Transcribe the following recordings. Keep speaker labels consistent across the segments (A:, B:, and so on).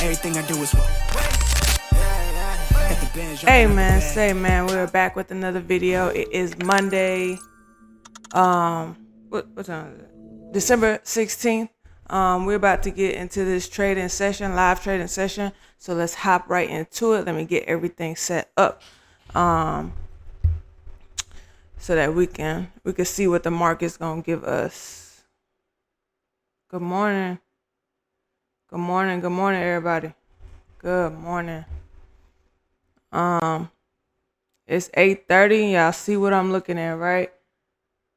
A: Everything I do is whoa.
B: Hey man, say man, we're back with another video. It is Monday. What time is it? December 16th. We're about to get into this trading session, live trading session. So let's hop right into it. Let me get everything set up. So that we can see what the market's gonna give us. Good morning. Good morning, everybody. Good morning. It's 8:30. Y'all see what I'm looking at, right?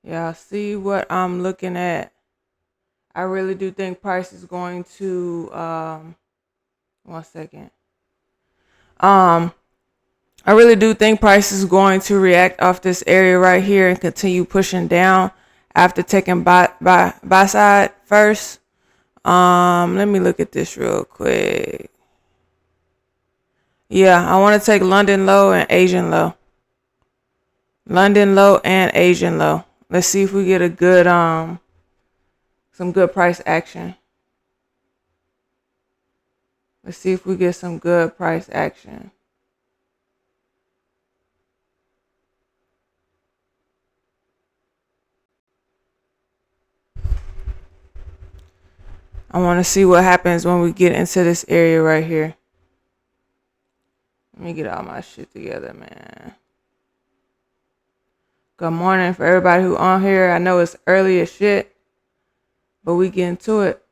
B: Y'all see what I'm looking at. I really do think price is going to 1 second. I really do think price is going to react off this area right here and continue pushing down after taking buy side first. Let me look at this real quick. Yeah, I want to take London low and Asian low. London low and Asian low. Let's see if we get a good some good price action. Let's see if we get some good price action. I want to see what happens when we get into this area right here. Let me get all my shit together, man. Good morning for everybody who on here. I know it's early as shit, but we get into it.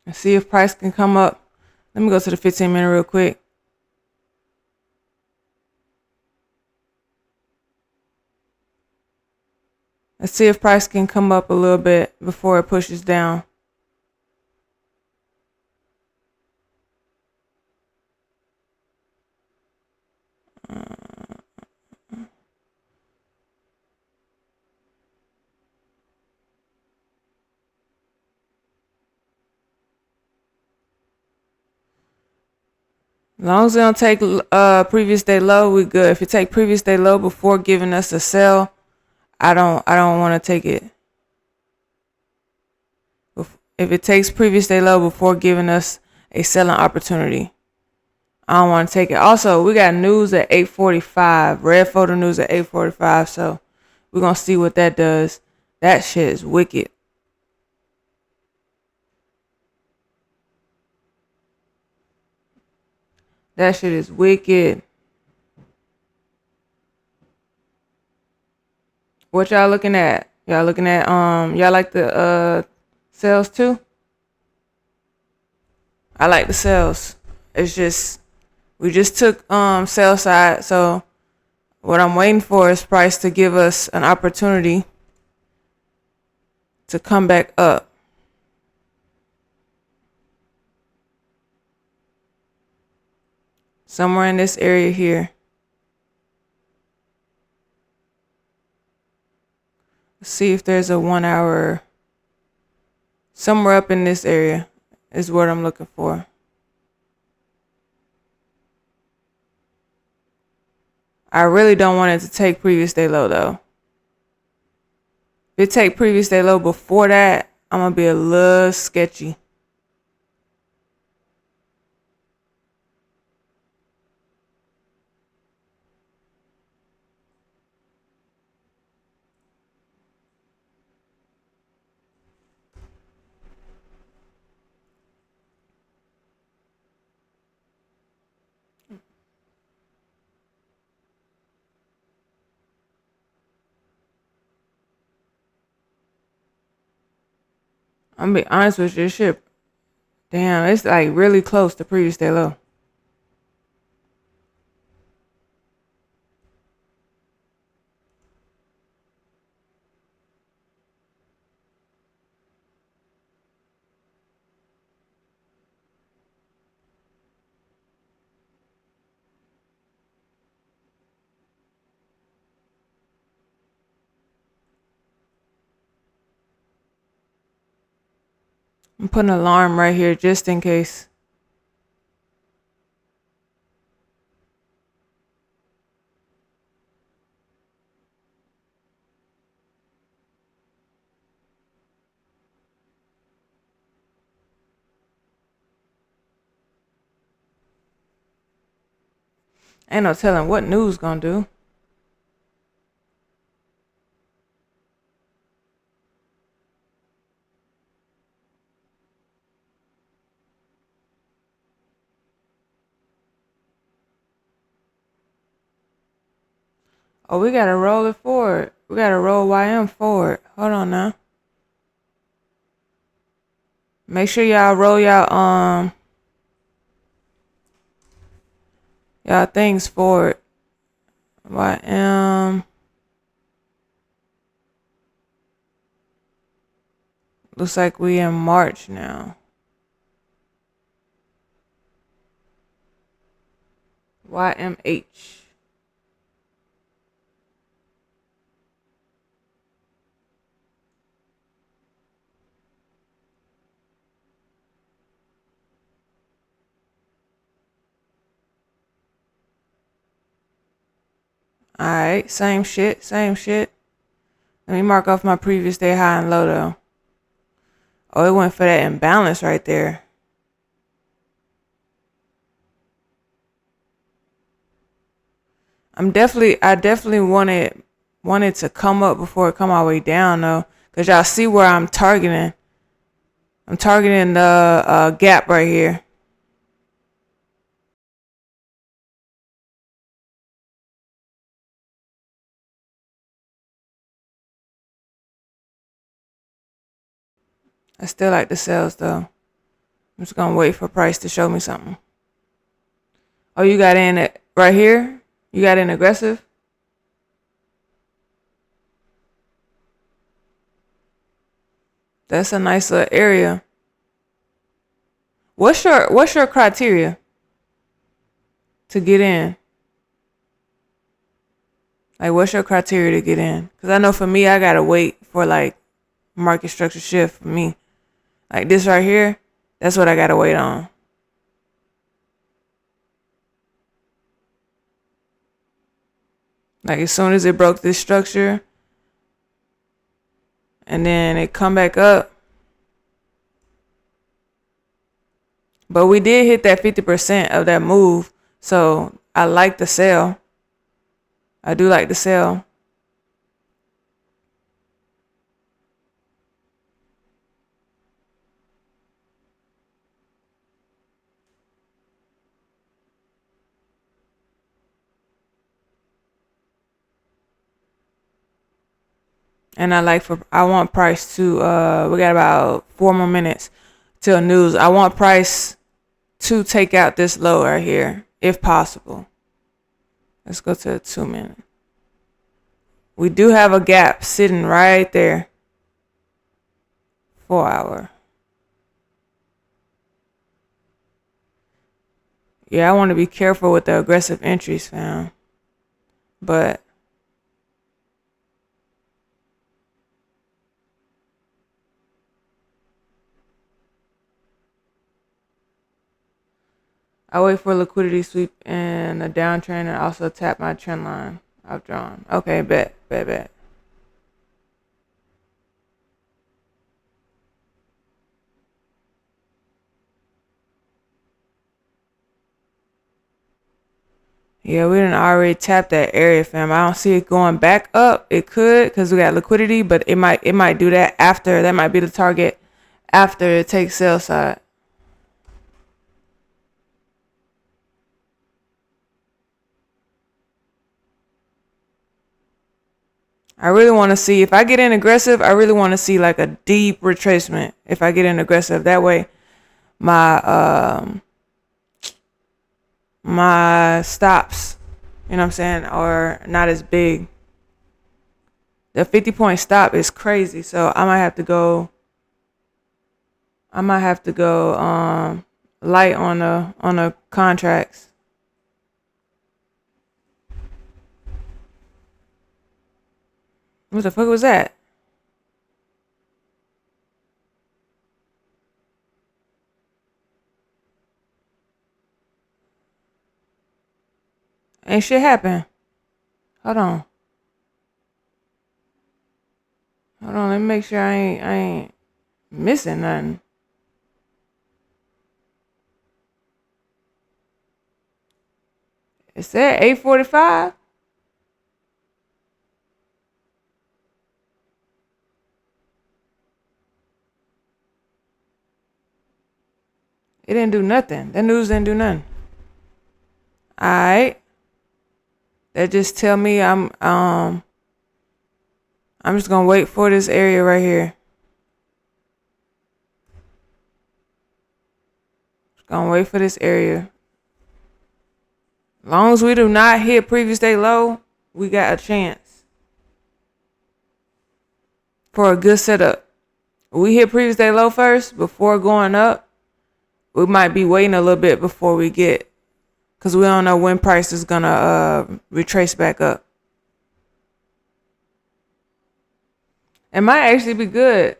B: And see if price can come up. Let me go to the 15-minute real quick. Let's see if price can come up a little bit before it pushes down. As long as it don't take previous day low, we good. If it take previous day low before giving us a sell, I don't want to take it. If it takes previous day low before giving us a selling opportunity, I don't want to take it. Also, we got news at 8:45. Red photo news at 8:45. So we're gonna see what that does. That shit is wicked. That shit is wicked. What y'all looking at? Y'all looking at y'all like the sales too? I like the sales. It's just we just took sell side, so what I'm waiting for is price to give us an opportunity to come back up. Somewhere in this area here. Let's see if there's a 1 hour. Somewhere up in this area is what I'm looking for. I really don't want it to take previous day low though. If it take previous day low before that, I'm gonna be a little sketchy. I'm gonna be honest with you, shit. Damn, it's like really close to previous day low. I'm putting an alarm right here just in case. Ain't no telling what news gonna do. Oh, we gotta roll it forward. We gotta roll YM forward. Hold on now. Make sure y'all roll y'all things forward. YM. Looks like we in March now. YMH. Alright, same shit, same shit. Let me mark off my previous day high and low though. Oh, it went for that imbalance right there. I definitely wanted to come up before it come all the way down though. Cause y'all see where I'm targeting. I'm targeting the gap right here. I still like the sales though. I'm just gonna wait for price to show me something. Oh, you got in it right here? You got in aggressive? That's a nice little area. What's your criteria to get in? Like what's your criteria to get in? Cause I know for me I gotta wait for like market structure shift for me. Like this right here, that's what I gotta wait on. Like as soon as it broke this structure and then it come back up. But we did hit that 50% of that move. So I like the sell. I do like the sell. And I want price to we got about 4 more minutes till news. I want price to take out this low right here, if possible. Let's go to the 2 minute. We do have a gap sitting right there. 4 hour. Yeah, I want to be careful with the aggressive entries, fam. But I wait for liquidity sweep and a downtrend and also tap my trend line I've drawn. Okay, bet. Yeah, we didn't already tap that area, fam. I don't see it going back up. It could because we got liquidity, but it might do that after. That might be the target after it takes sell side. I really want to see if I get in aggressive. I really want to see like a deep retracement. If I get in aggressive, that way my my stops, you know what I'm saying, are not as big. The 50-point stop is crazy, so I might have to go. Light on the contracts. What the fuck was that? Ain't shit happen. Hold on. Let me make sure I ain't missing nothing. It said 8:45. It didn't do nothing. That news didn't do nothing. Alright. That just tell me I'm just gonna wait for this area right here. Just gonna wait for this area. As long as we do not hit previous day low, we got a chance for a good setup. We hit previous day low first before going up. We might be waiting a little bit before we get, because we don't know when price is gonna retrace back up. It might actually be good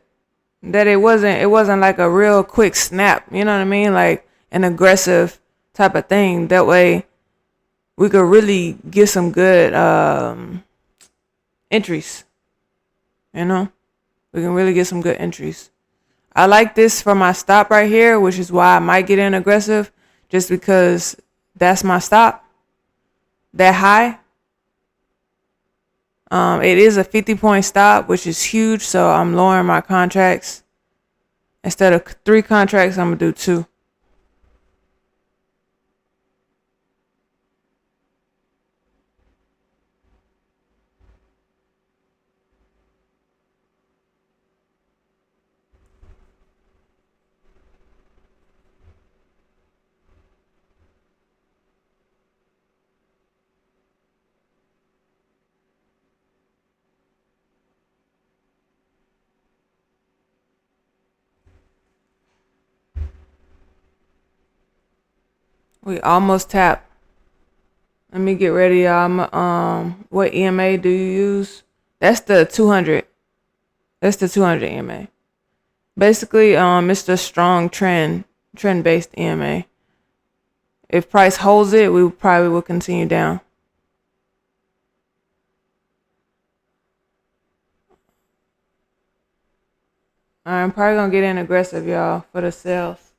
B: that it wasn't like a real quick snap. You know what I mean? Like an aggressive type of thing. That way we could really get some good entries. You know, we can really get some good entries. I like this for my stop right here, which is why I might get in aggressive, just because that's my stop. That high. It is a 50-point stop, which is huge. So I'm lowering my contracts. Instead of 3 contracts, I'm gonna do 2. We almost tapped. Let me get ready, y'all. What EMA do you use? That's the 200. That's the 200 EMA. Basically, it's the strong trend-based EMA. If price holds it, we probably will continue down. I'm probably gonna get in aggressive, y'all, for the sales.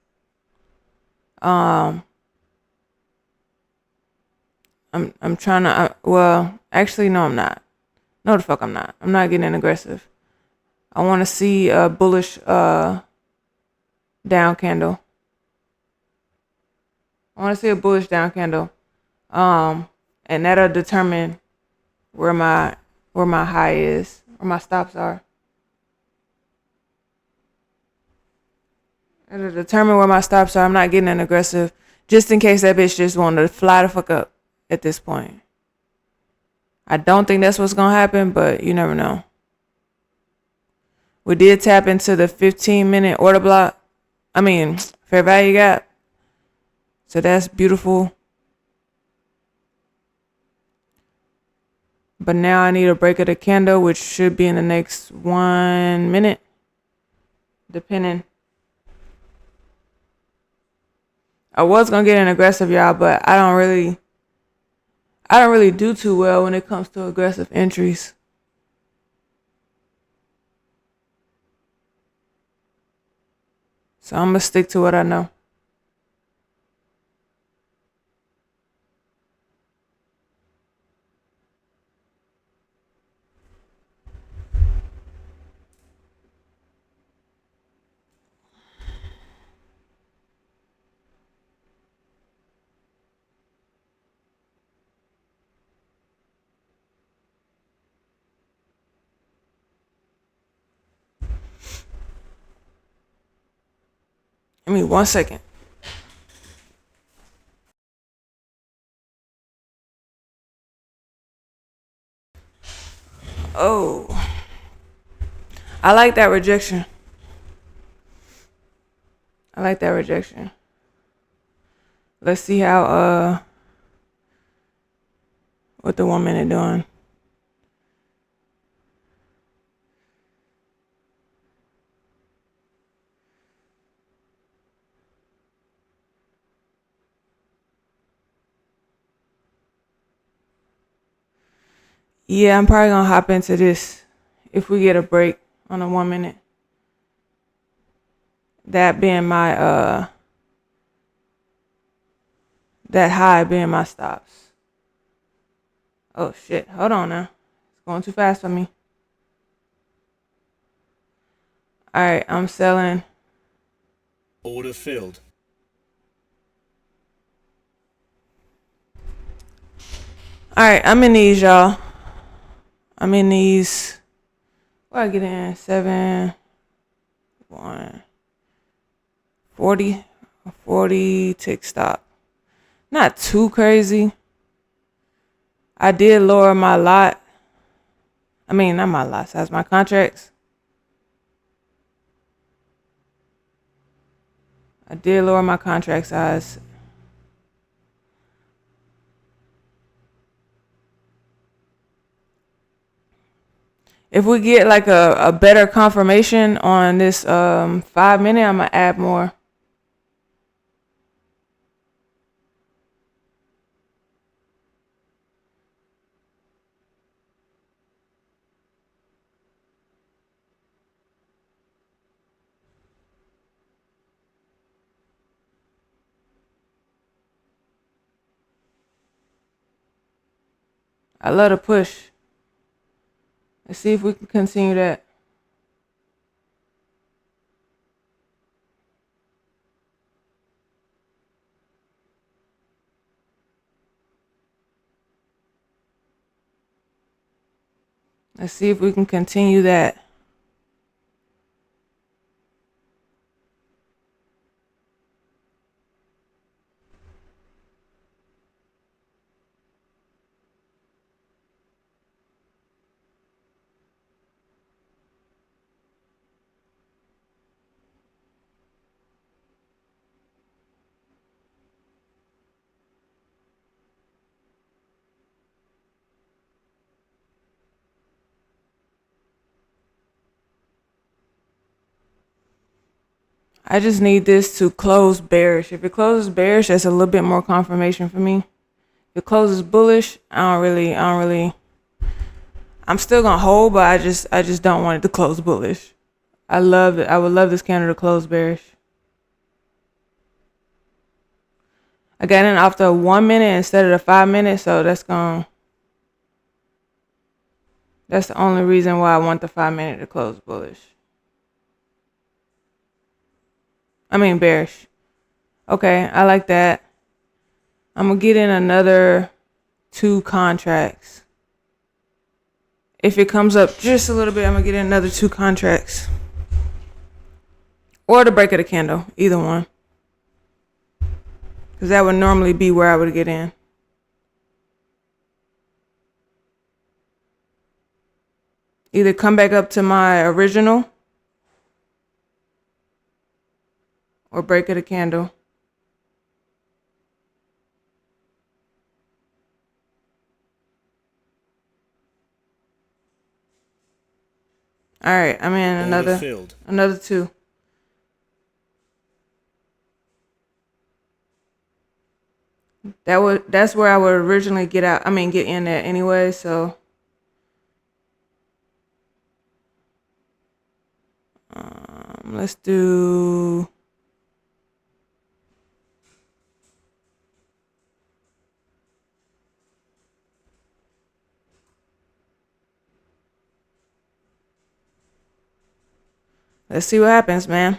B: Um, I'm trying to. Well, actually, no, I'm not. No, the fuck, I'm not. I'm not getting in aggressive. I want to see a bullish down candle. I want to see a bullish down candle. And that'll determine where my high is, where my stops are. It'll determine where my stops are. I'm not getting an aggressive, just in case that bitch just wanted to fly the fuck up at this point. I don't think that's what's gonna happen, but you never know. We did tap into the 15-minute order block. I mean, fair value gap. So that's beautiful. But now I need a break of the candle, which should be in the next 1 minute, depending. I was gonna get an aggressive, y'all, but I don't really do too well when it comes to aggressive entries. So I'm gonna stick to what I know. Give me 1 second. Oh, I like that rejection. I like that rejection. Let's see how what the 1 minute doing. Yeah, I'm probably gonna hop into this if we get a break on the 1 minute. That being my that high being my stops. Oh shit. Hold on now. It's going too fast for me. Alright, I'm selling.
A: Order filled.
B: Alright, I'm in these, y'all. I'm in these. What I get in? 7, 1, 40, 40 tick stop. Not too crazy. I did lower my lot. I mean, not my lot size, my contracts. I did lower my contract size. If we get like a better confirmation on this 5 minute, I'm gonna add more. I love to push. Let's see if we can continue that. Let's see if we can continue that. I just need this to close bearish. If it closes bearish, that's a little bit more confirmation for me. If it closes bullish, I don't really. I'm still gonna hold, but I just don't want it to close bullish. I love it. I would love this candle to close bearish. I got in off the 1 minute instead of the 5 minute, so that's the only reason why I want the 5 minute to close bullish. I mean bearish. Okay, I like that. I'm gonna get in another 2 contracts. If it comes up just a little bit, I'm gonna get in another 2 contracts. Or the break of the candle, either one. Because that would normally be where I would get in. Either come back up to my original or break of the candle. All right, I'm in another 2. That's where I would originally get in at anyway, so let's do let's see what happens, man.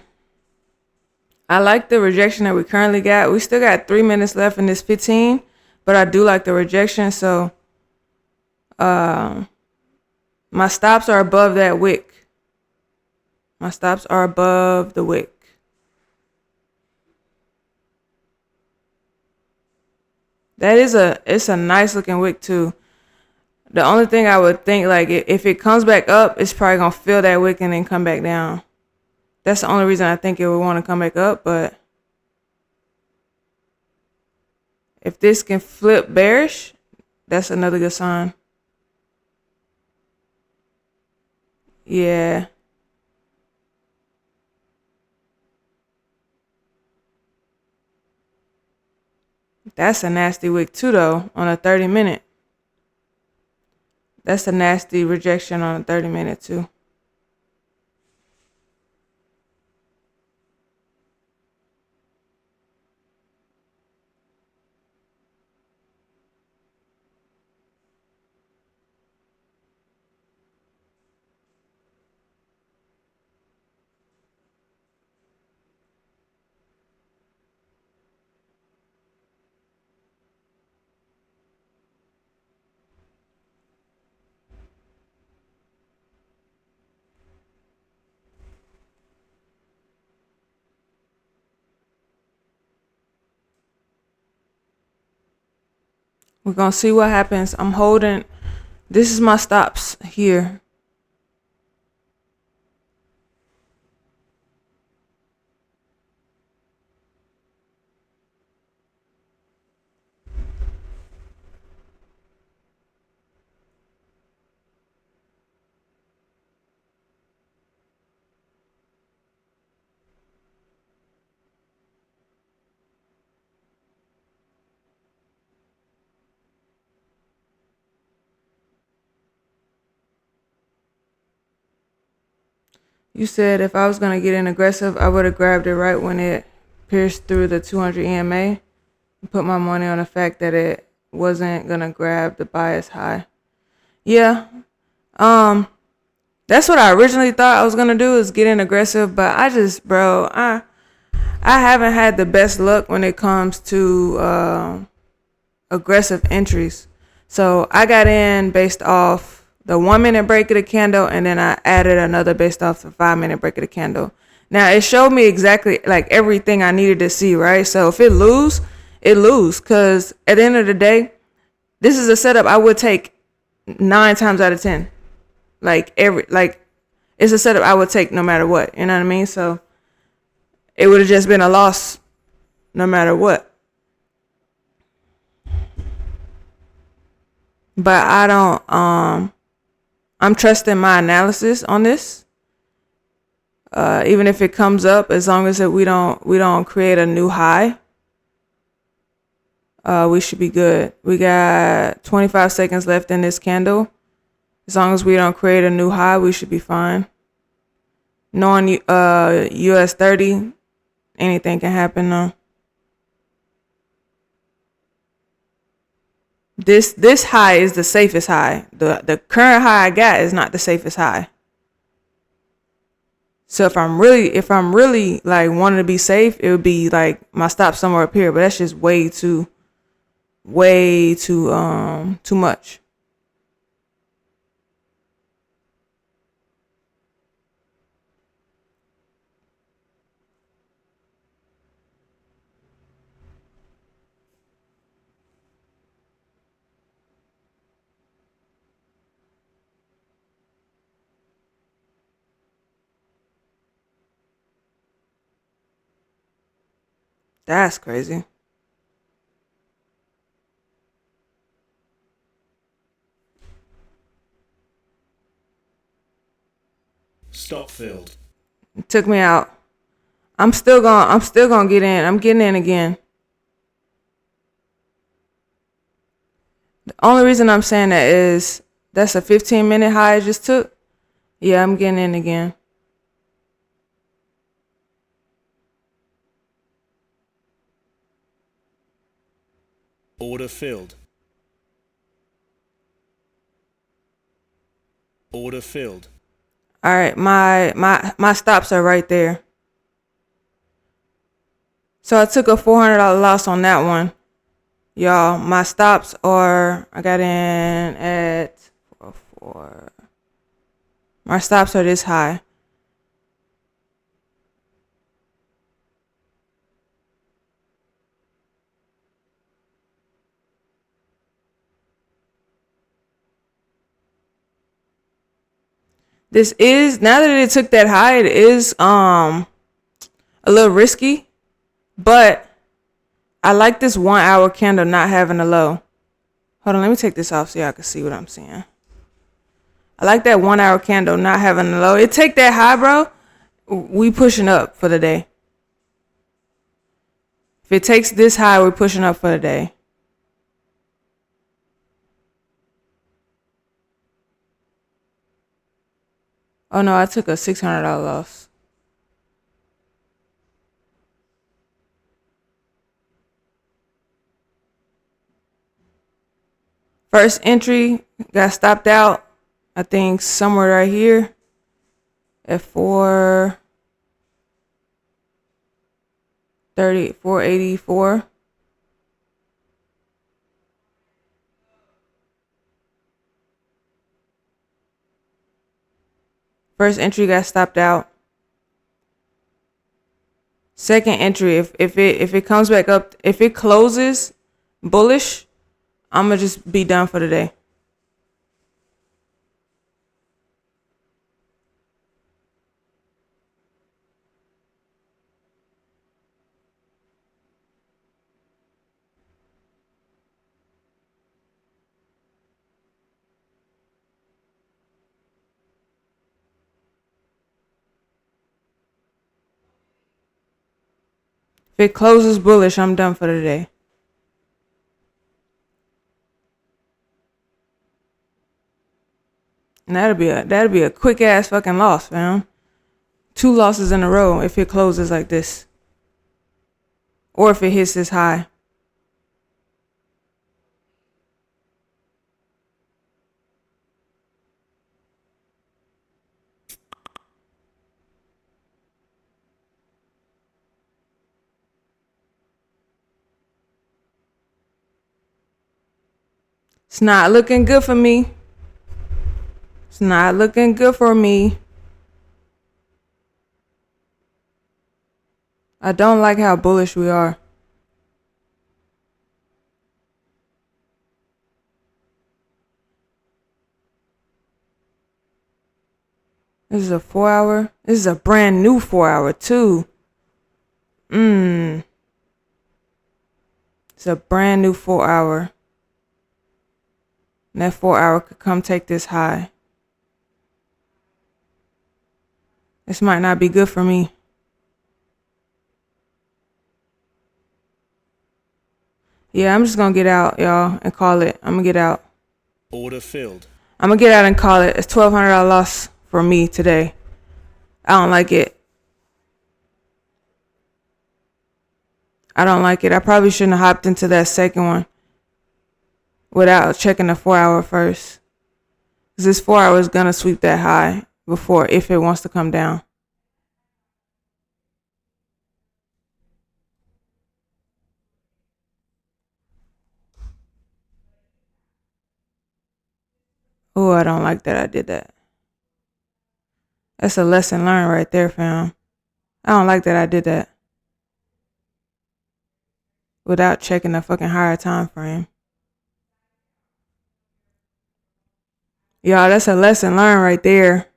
B: I like the rejection that we currently got. We still got 3 minutes left in this 15, but I do like the rejection, so my stops are above that wick. My stops are above the wick. It's a nice looking wick too. The only thing I would think, like, if it comes back up, it's probably gonna fill that wick and then come back down. That's the only reason I think it would want to come back up. But if this can flip bearish, that's another good sign. Yeah. That's a nasty wick too, though, on a 30 minute. That's a nasty rejection on a 30 minute too. We're gonna see what happens. I'm holding. This is my stops here. You said if I was gonna get in aggressive, I would have grabbed it right when it pierced through the 200 EMA and put my money on the fact that it wasn't gonna grab the bias high. Yeah, that's what I originally thought I was gonna do is get in aggressive, but I haven't had the best luck when it comes to aggressive entries. So I got in based off the 1 minute break of the candle, and then I added another based off the 5 minute break of the candle. Now it showed me exactly like everything I needed to see, right? So if it lose, because at the end of the day, this is a setup I would take 9 times out of 10. It's a setup I would take no matter what. You know what I mean? So it would have just been a loss no matter what. But I'm trusting my analysis on this. Even if it comes up, as long as we don't create a new high, we should be good. We got 25 seconds left in this candle. As long as we don't create a new high, we should be fine. Knowing US 30, anything can happen though. This high is the safest high. The current high I got is not the safest high. So if I'm really like wanting to be safe, it would be like my stop somewhere up here, but that's just way too much. That's crazy.
A: Stop filled.
B: It took me out. I'm still gonna get in. I'm getting in again. The only reason I'm saying that is that's a 15-minute high I just took. Yeah, I'm getting in again.
A: Order filled. Order filled.
B: All right, my stops are right there. So I took a $400 loss on that one. Y'all, my stops are, I got in at 4. My stops are this high. This is, now that it took that high, it is a little risky, but I like this 1 hour candle not having a low. Hold on, let me take this off so y'all can see what I'm seeing. I like that 1 hour candle not having a low. It take that high, bro. We pushing up for the day. If it takes this high, we're pushing up for the day. Oh no, I took a $600 loss. First entry got stopped out, I think somewhere right here at 484. First entry got stopped out. Second entry, if it comes back up, if it closes bullish, I'm gonna just be done for the day. If it closes bullish, I'm done for the day. And that'll be a quick ass fucking loss, fam. 2 losses in a row if it closes like this. Or if it hits this high. It's not looking good for me. It's not looking good for me. I don't like how bullish we are. This is a 4 hour. This is a brand new 4 hour too. It's a brand new 4 hour. And that 4 hour could come take this high. This might not be good for me. Yeah, I'm just gonna get out, y'all, and call it. I'm gonna get out.
A: Order filled.
B: I'm gonna get out and call it. It's $1,200 loss for me today. I don't like it. I don't like it. I probably shouldn't have hopped into that second one without checking the 4 hour first. Because this 4 hour is gonna sweep that high before if it wants to come down. Oh, I don't like that I did that. That's a lesson learned right there, fam. I don't like that I did that. Without checking the fucking higher time frame. Y'all, that's a lesson learned right there.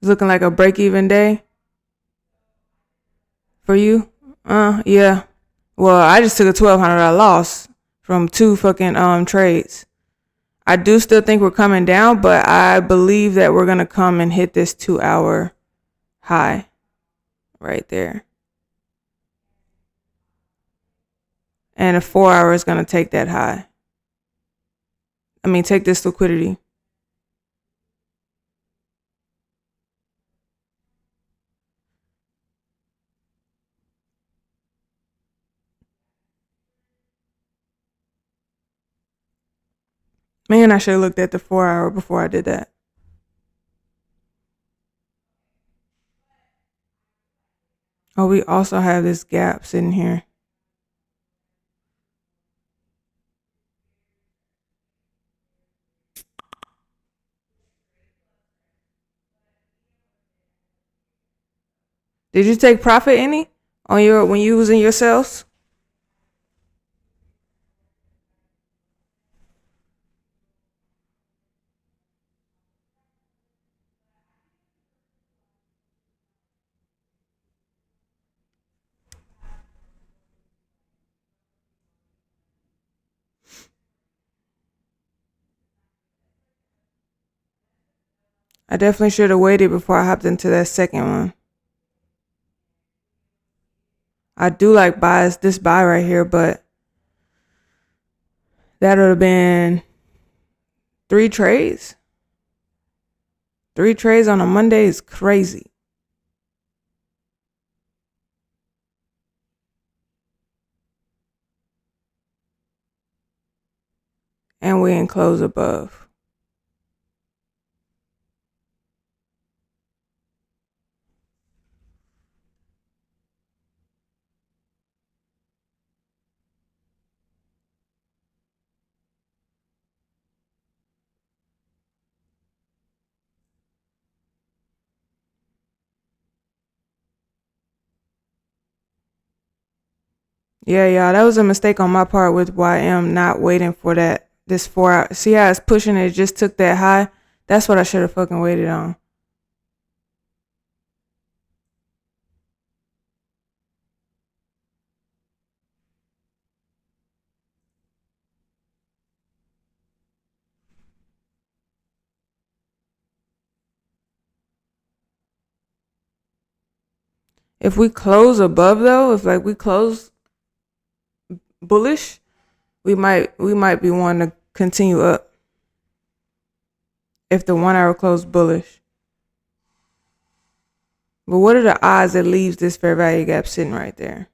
B: It's looking like a break-even day for you. Yeah. Well, I just took a $1,200 loss from 2 fucking trades. I do still think we're coming down, but I believe that we're gonna come and hit this 2 hour high right there. And a 4 hour is gonna take that high. I mean, take this liquidity. Man, I should have looked at the 4 hour before I did that. Oh, we also have this gap sitting here. Did you take profit any on your when you was in your sales? I definitely should have waited before I hopped into that second one. I do like this buy right here, but that would have been 3 trades. 3 trades on a Monday is crazy. And we in close above. Yeah, y'all, that was a mistake on my part with YM not waiting for this 4 hour. See how it's pushing? It just took that high. That's what I should have fucking waited on. If we close above though, if like we close bullish, we might be wanting to continue up. If the 1 hour closed bullish. But what are the odds it leaves this fair value gap sitting right there?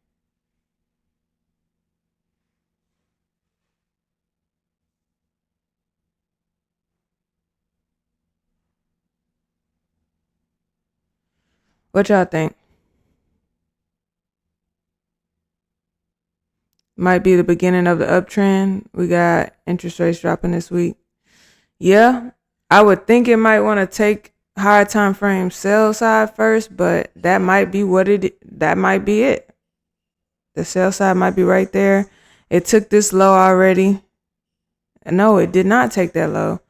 B: What y'all think? Might be the beginning of the uptrend. We got interest rates dropping this week. Yeah, I would think it might want to take higher time frame sell side first, but that might be that might be it. The sell side might be right there. It took this low already. No, it did not take that low.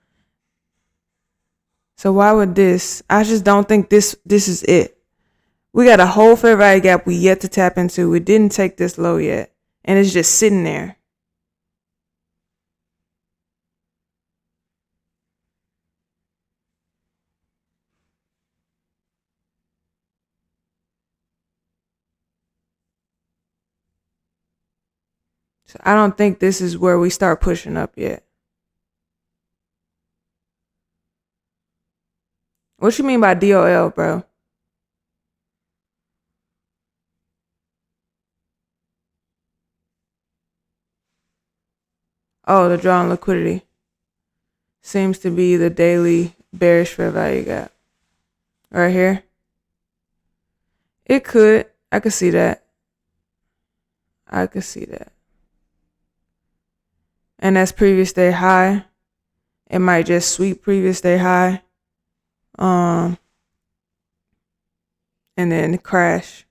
B: So why would this? I just don't think this is it. We got a whole fair value gap we yet to tap into. We didn't take this low yet. And it's just sitting there. So I don't think this is where we start pushing up yet. What you mean by DOL, bro? Oh, the drawn liquidity. Seems to be the daily bearish fair value gap. Right here. It could. I could see that. I could see that. And that's previous day high. It might just sweep previous day high. And then crash.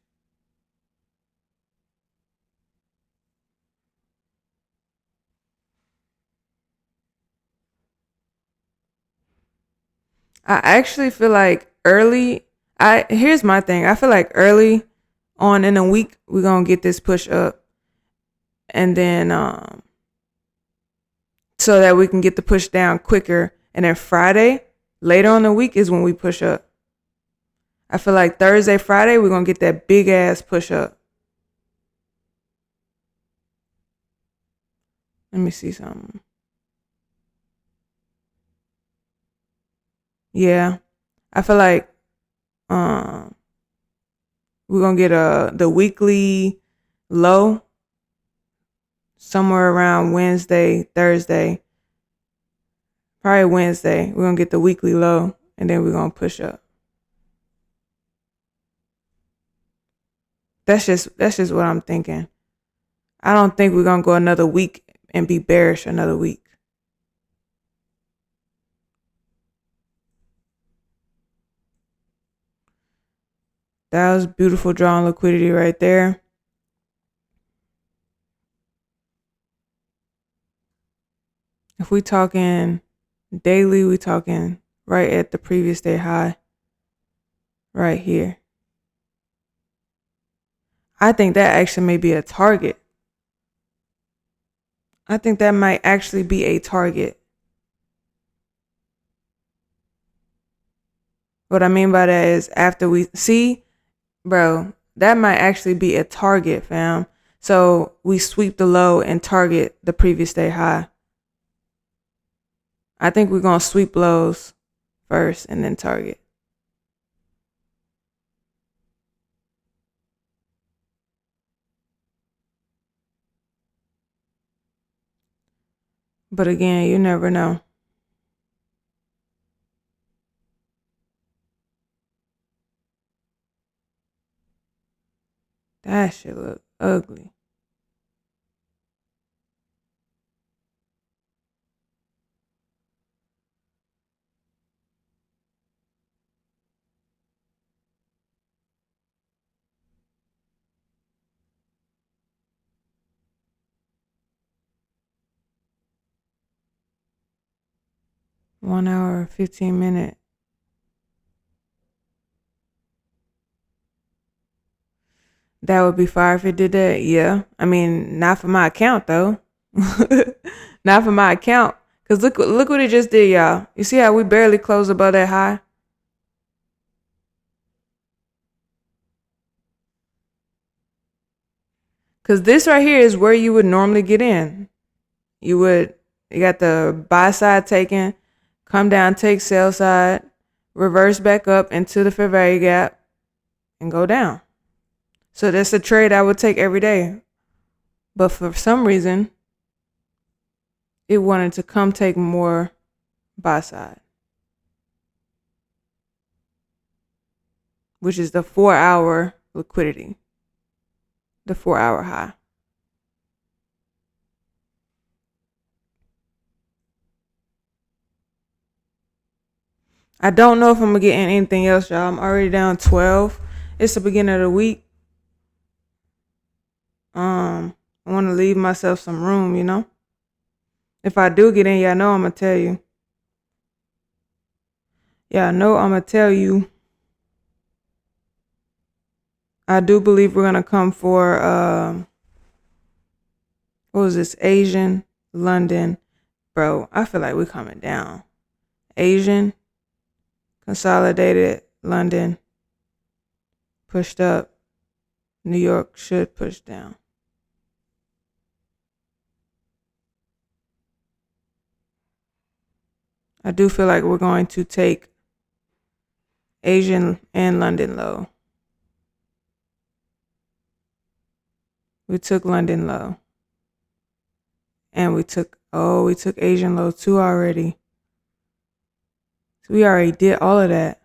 B: I actually feel like here's my thing. I feel like early on in the week we're gonna get this push up. And then so that we can get the push down quicker. And then Friday, later on in the week is when we push up. I feel like Thursday, Friday, we're gonna get that big ass push up. Let me see something. Yeah. I feel like we're gonna get the weekly low somewhere around Wednesday, Thursday. Probably Wednesday. We're gonna get the weekly low and then we're gonna push up. That's just what I'm thinking. I don't think we're gonna go another week and be bearish another week. That was beautiful drawn liquidity right there. If we talking daily, we talking right at the previous day high. Right here. I think that actually may be a target. I think that might actually be a target. What I mean by that is after we see, bro, that might actually be a target, fam. So we sweep the low and target the previous day high. I think we're going to sweep lows first and then target. But again, you never know. That shit look ugly. 1 hour, 15 minute. That would be fire if it did that. Yeah. I mean, not for my account though. Not for my account. Cause look what it just did, y'all. You see how we barely closed above that high? Cause this right here is where you would normally get in. You got the buy side taken, come down, take sell side, reverse back up into the fair value gap, and go down. So that's a trade I would take every day. But for some reason, it wanted to come take more buy side, which is the 4-hour liquidity, the 4-hour high. I don't know if I'm gonna get anything else, y'all. I'm already down 12. It's the beginning of the week. I want to leave myself some room, you know. If I do get in, y'all know I'm gonna tell you. Y'all know I'm gonna tell you. I do believe we're gonna come for what was this? Asian, London, bro. I feel like we're coming down. Asian, consolidated, London, pushed up. New York should push down. I do feel like we're going to take Asian and London low. We took London low. And we took Asian low too already. So we already did all of that.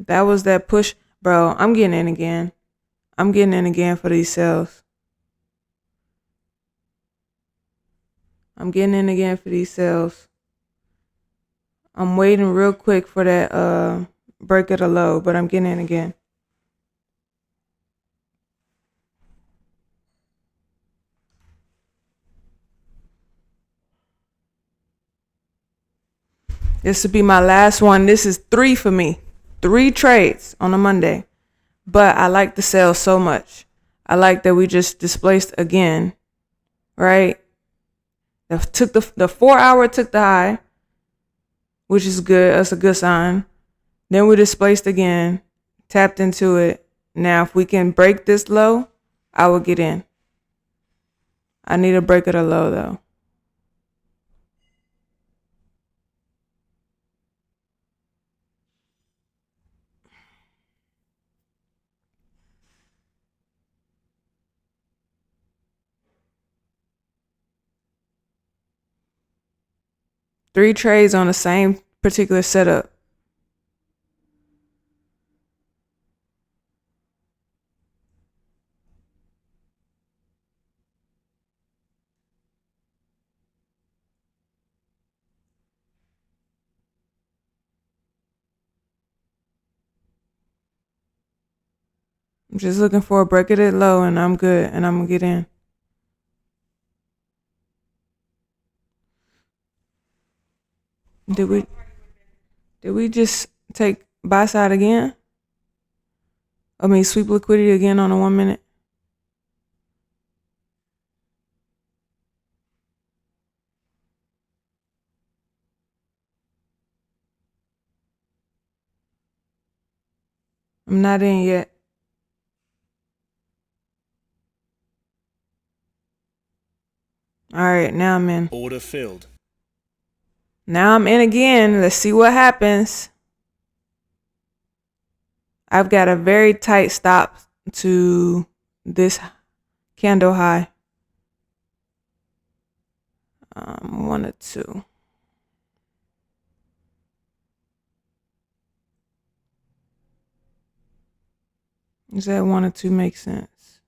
B: That was that push. Bro, I'm getting in again. I'm getting in again for these sales. I'm getting in again for these sales. I'm waiting real quick for that break of the low, but I'm getting in again. This will be my last one. This is 3 for me. 3 trades on a Monday. But I like the sell so much. I like that we just displaced again. Right? The 4-hour took the high, which is good. That's a good sign. Then we displaced again, tapped into it. Now, if we can break this low, I will get in. I need a break of the low though. Three trades on the same particular setup. I'm just looking for a break of it low and I'm good and I'm gonna get in. Did we just take buy side again? I mean sweep liquidity again on a 1 minute? I'm not in yet. Alright, now I'm in.
A: Order filled.
B: Now I'm in again. Let's see what happens. I've got a very tight stop to this candle high. 1 or 2. Does that 1 or 2 make sense?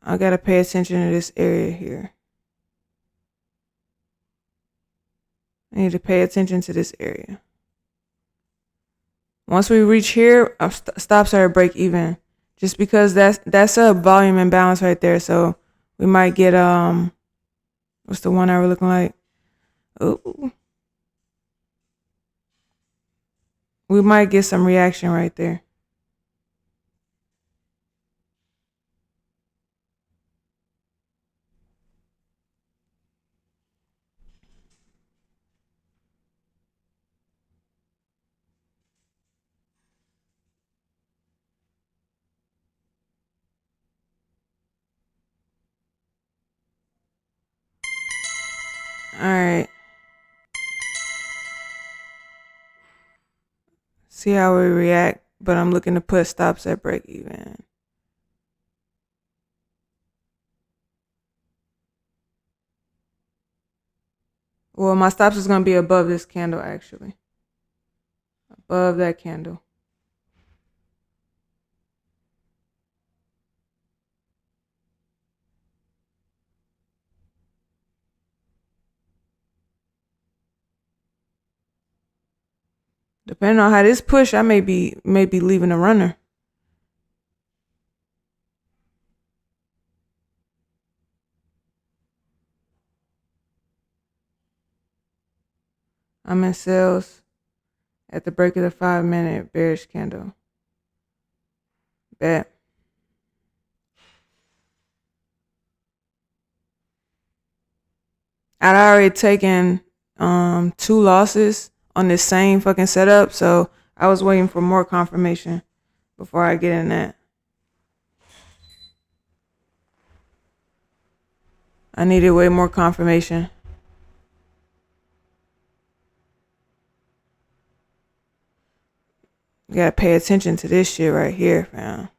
B: I gotta pay attention to this area here. I need to pay attention to this area. Once we reach here, stops are at break even. Just because that's a volume imbalance right there. So we might get what's the 1 hour looking like? Ooh. We might get some reaction right there. All right. See how we react, but I'm looking to put stops at break even. Well, my stops is going to be above this candle, actually. Above that candle. Depending on how this push, I may be leaving a runner. I'm in sales at the break of the 5-minute bearish candle. Bet. I'd already taken 2 losses on this same fucking setup, so I was waiting for more confirmation before I get in that. I needed way more confirmation. You gotta pay attention to this shit right here, fam.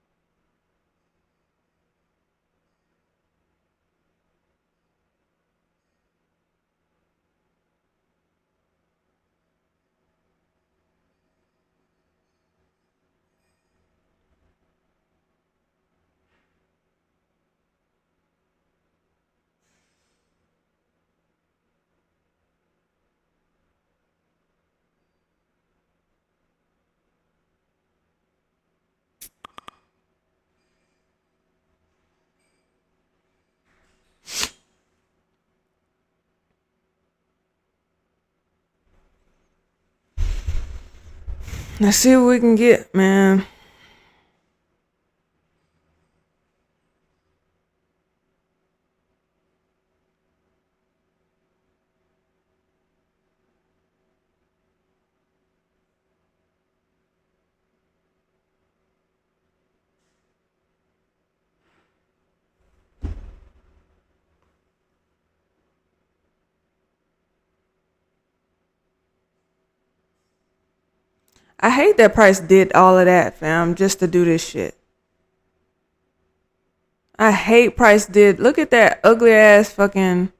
B: Let's see what we can get, man. I hate that Price did all of that, fam, just to do this shit. I hate Price did. Look at that ugly ass fucking.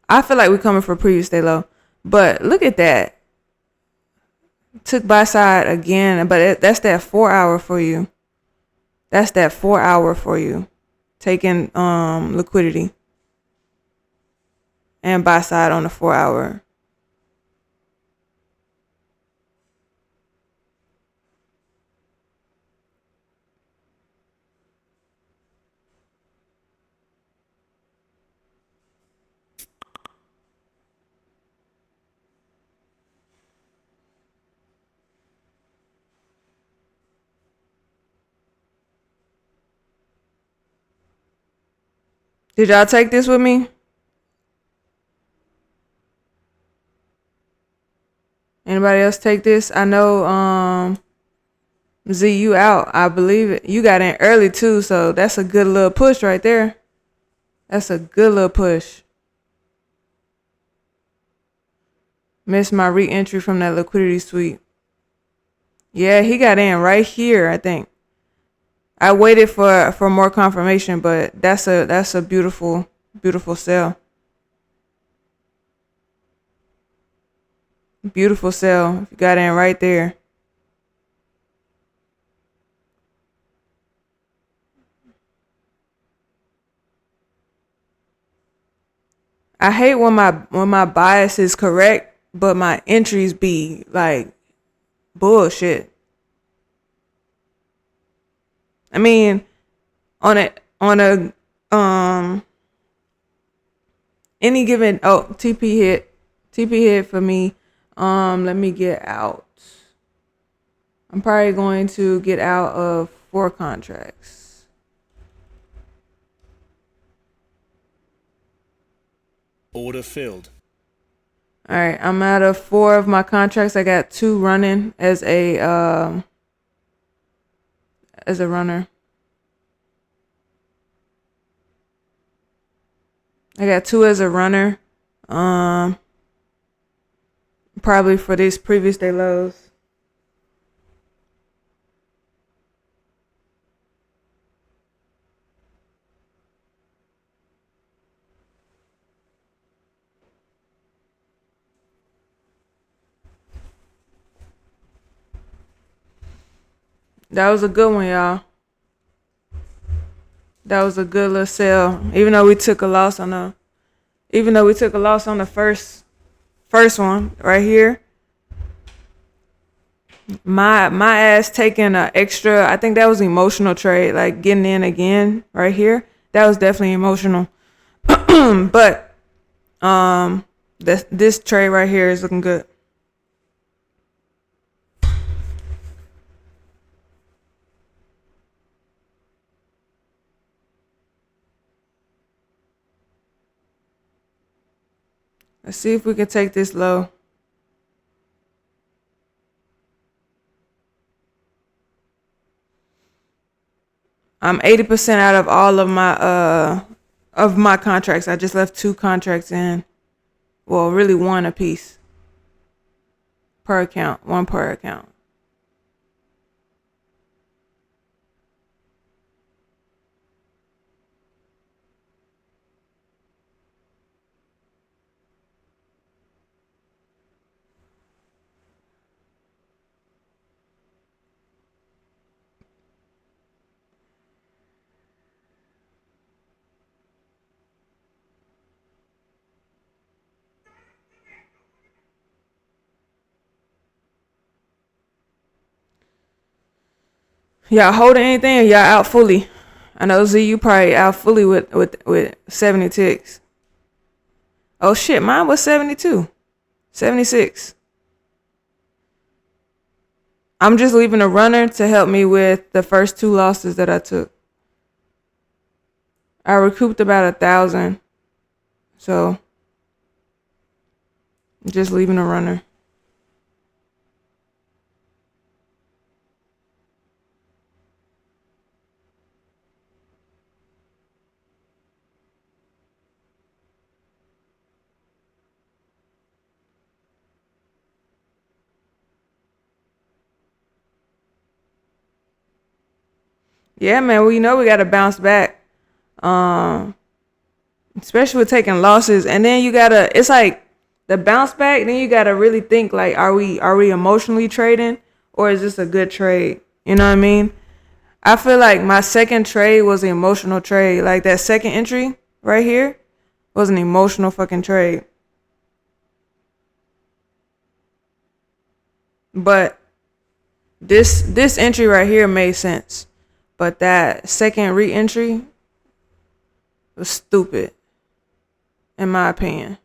B: I feel like we're coming for previous day low, but look at that. Took buy side again, but that's that 4 hour for you. That's that 4 hour for you. Taking liquidity and buy side on the 4 hour. Did y'all take this with me? Anybody else take this? I know Z, you out. I believe it. You got in early too, so that's a good little push right there. That's a good little push. Missed my re-entry from that liquidity sweep. Yeah, he got in right here, I think. I waited for more confirmation, but that's a beautiful sell. Beautiful sell. You got in right there. I hate when my bias is correct but my entries be like bullshit. I mean, on a any given TP hit for me. Let me get out. I'm probably going to get out of 4 contracts.
A: Order filled.
B: All right, I'm out of 4 of my contracts. I got 2 running as a runner. I got 2 as a runner. Probably for these previous day lows. That was a good one, y'all. That was a good little sell. Even though we took a loss on the first one right here. My ass taking an extra, I think that was emotional trade, like getting in again right here. That was definitely emotional. But this trade right here is looking good. Let's see if we can take this low. I'm 80% out of all of my contracts. I just left 2 contracts in. Well, really 1 a piece per account, 1 per account. Y'all holding anything or y'all out fully? I know Z, you probably out fully with 70 ticks. Oh shit, mine was 72. 76. I'm just leaving a runner to help me with the first 2 losses that I took. I recouped about 1,000. So just leaving a runner. Yeah, man, we know we got to bounce back. Especially with taking losses, and then it's like the bounce back, then you gotta really think like, are we emotionally trading, or is this a good trade? You know what I mean? I feel like my second trade was an emotional trade. Like that second entry right here was an emotional fucking trade. But this entry right here made sense. But that second re-entry was stupid, in my opinion.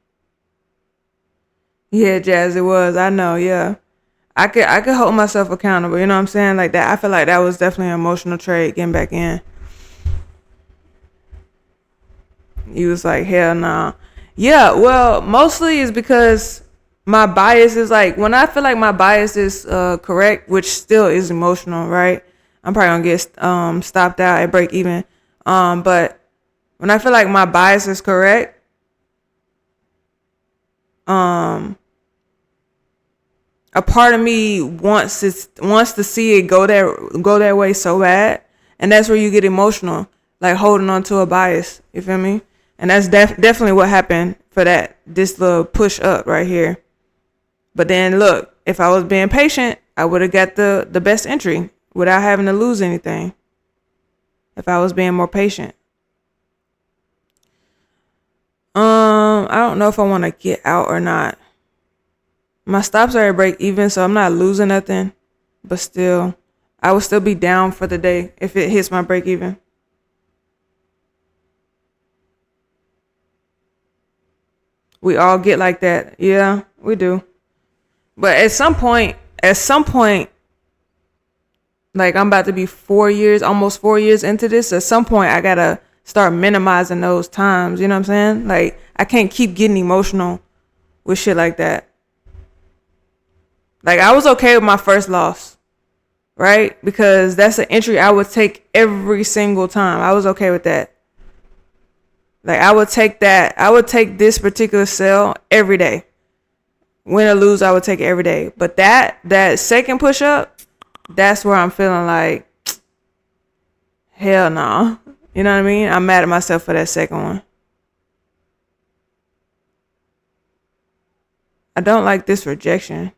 B: Yeah, Jazz, it was. I know, yeah. I could hold myself accountable, you know what I'm saying? Like that. I feel like that was definitely an emotional trade getting back in. He was like, hell nah. Yeah, well, mostly is because my bias is like, when I feel like my bias is correct, which still is emotional, right? I'm probably gonna get stopped out at break even. But when I feel like my bias is correct, a part of me wants to see it go that way so bad, and that's where you get emotional, like holding on to a bias. You feel me? And that's definitely what happened for this little push up right here. But then look, if I was being patient, I would have got the best entry without having to lose anything. If I was being more patient. I don't know if I want to get out or not. My stops are at break even, so I'm not losing nothing. But still, I will still be down for the day if it hits my break even. We all get like that. Yeah, we do. But at some point, like I'm about to be 4 years, almost 4 years into this. At some point, I gotta start minimizing those times. You know what I'm saying? Like I can't keep getting emotional with shit like that. Like I was okay with my first loss, right? Because that's an entry I would take every single time. I was okay with that. Like I would take that. I would take this particular sell every day. Win or lose, I would take it every day. But that second push up, that's where I'm feeling like hell no. Nah. You know what I mean? I'm mad at myself for that second one. I don't like this rejection.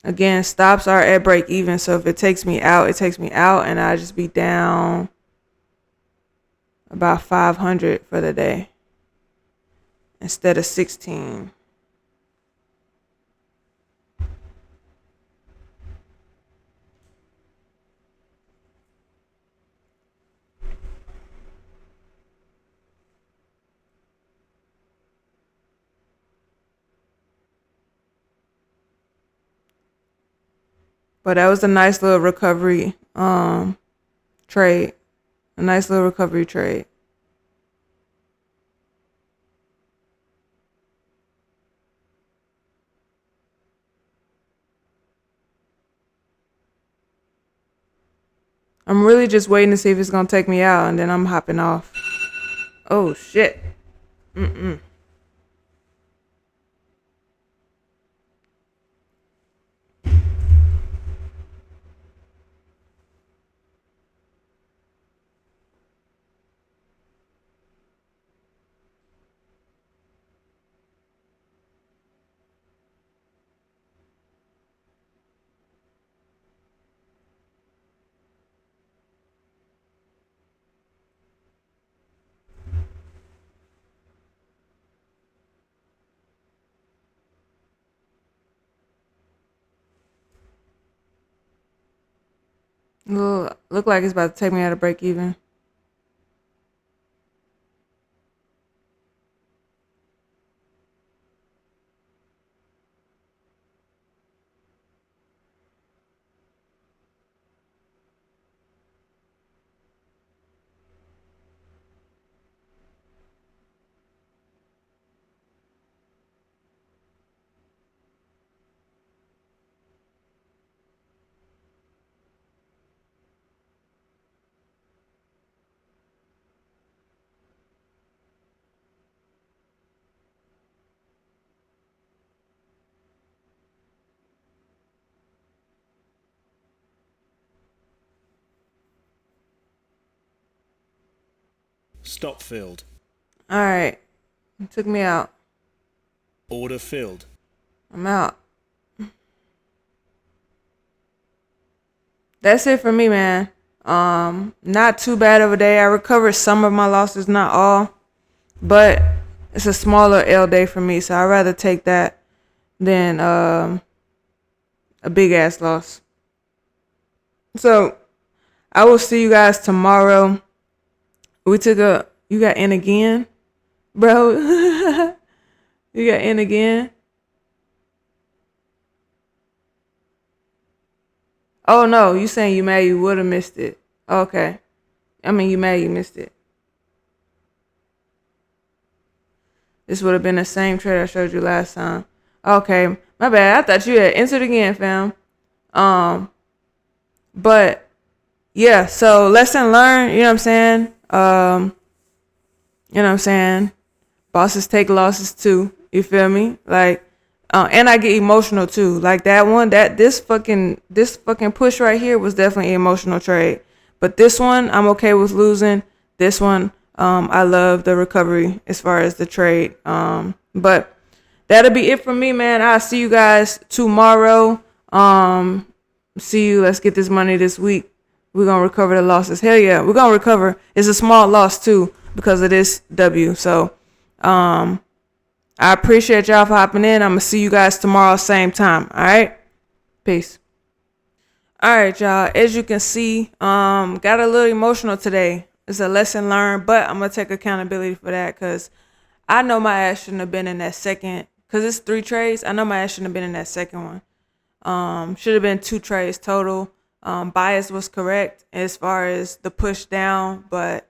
B: Again, stops are at break even. So if it takes me out, it takes me out, and I just be down about 500 for the day instead of 16. But that was a nice little recovery trade. A nice little recovery trade. I'm really just waiting to see if it's gonna take me out, and then I'm hopping off. Oh shit. Look like it's about to take me out of break even.
A: Stop filled.
B: All right, it took me out.
A: Order filled.
B: I'm out. That's it for me, man. Not too bad of a day. I recovered some of my losses, not all, but it's a smaller L day for me, so I'd rather take that than a big ass loss. So I will see you guys tomorrow. You got in again, bro. You got in again. Oh no, you saying you mad you would have missed it. Okay. I mean you mad you missed it. This would have been the same trade I showed you last time. Okay. My bad. I thought you had entered again, fam. But yeah, so lesson learned, you know what I'm saying? You know what I'm saying? Bosses take losses too. You feel me? Like and I get emotional too. Like that one, this fucking push right here was definitely an emotional trade. But this one, I'm okay with losing. This one, I love the recovery as far as the trade. But that'll be it for me, man. I'll see you guys tomorrow. See you. Let's get this money this week. We're going to recover the losses. Hell yeah. We're going to recover. It's a small loss too because of this W. So, I appreciate y'all for hopping in. I'm going to see you guys tomorrow, same time. All right. Peace. All right, y'all. As you can see, got a little emotional today. It's a lesson learned, but I'm going to take accountability for that because I know my ass shouldn't have been in that second. Because it's 3 trades. I know my ass shouldn't have been in that second one. Should have been 2 trades total. Bias was correct as far as the push down, but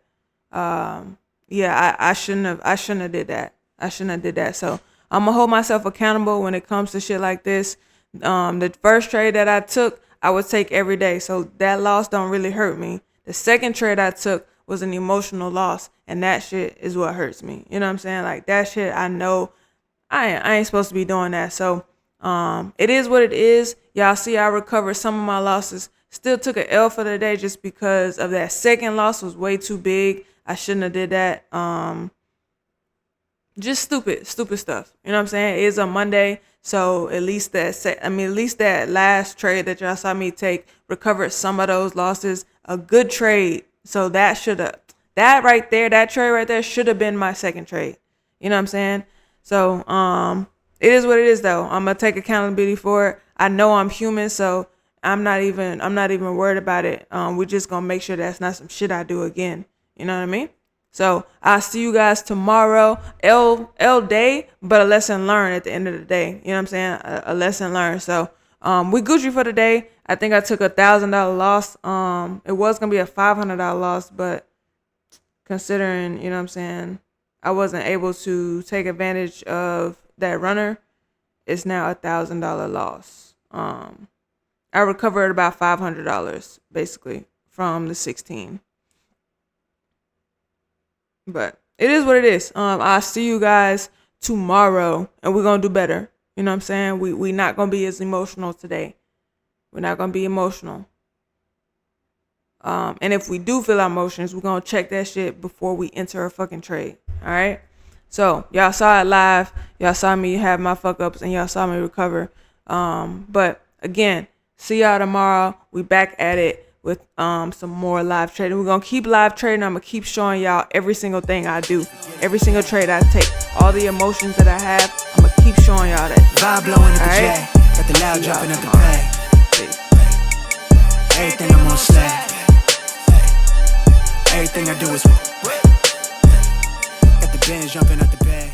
B: yeah, I shouldn't have did that. I shouldn't have did that. So I'm gonna hold myself accountable when it comes to shit like this. The first trade that I took, I would take every day. So that loss don't really hurt me. The second trade I took was an emotional loss, and that shit is what hurts me. You know what I'm saying? Like that shit, I know I ain't supposed to be doing that. So it is what it is. Y'all see I recovered some of my losses. Still took an L for the day just because of that second loss was way too big. I shouldn't have did that. Just stupid stuff. You know what I'm saying? It is a Monday, so at least that last trade that y'all saw me take recovered some of those losses. A good trade. So that trade right there should have been my second trade. You know what I'm saying? So it is what it is though. I'm gonna take accountability for it. I know I'm human, so I'm not even worried about it. We're just gonna make sure that's not some shit I do again. You know what I mean? So I'll see you guys tomorrow. L day, but a lesson learned at the end of the day. You know what I'm saying? A lesson learned. So we Gucci for the day. I think I took $1,000 loss. It was gonna be a $500 loss, but considering, you know what I'm saying, I wasn't able to take advantage of that runner, it's now $1,000 loss. I recovered about $500 basically from the 16. But it is what it is. I'll see you guys tomorrow, and we're gonna do better. You know what I'm saying? We not gonna be as emotional today. We're not gonna be emotional. And if we do feel our emotions, we're gonna check that shit before we enter a fucking trade. All right. So y'all saw it live. Y'all saw me have my fuck ups, and y'all saw me recover. But again, see y'all tomorrow. We back at it with some more live trading. We're gonna keep live trading. I'm gonna keep showing y'all every single thing I do, every single trade I take, all the emotions that I have. I'm gonna keep showing y'all that.
C: Vibe blowing at the J, got the loud dropping at the pay. Everything I'm on slab. Everything I do is got the Benz jumping at the bay.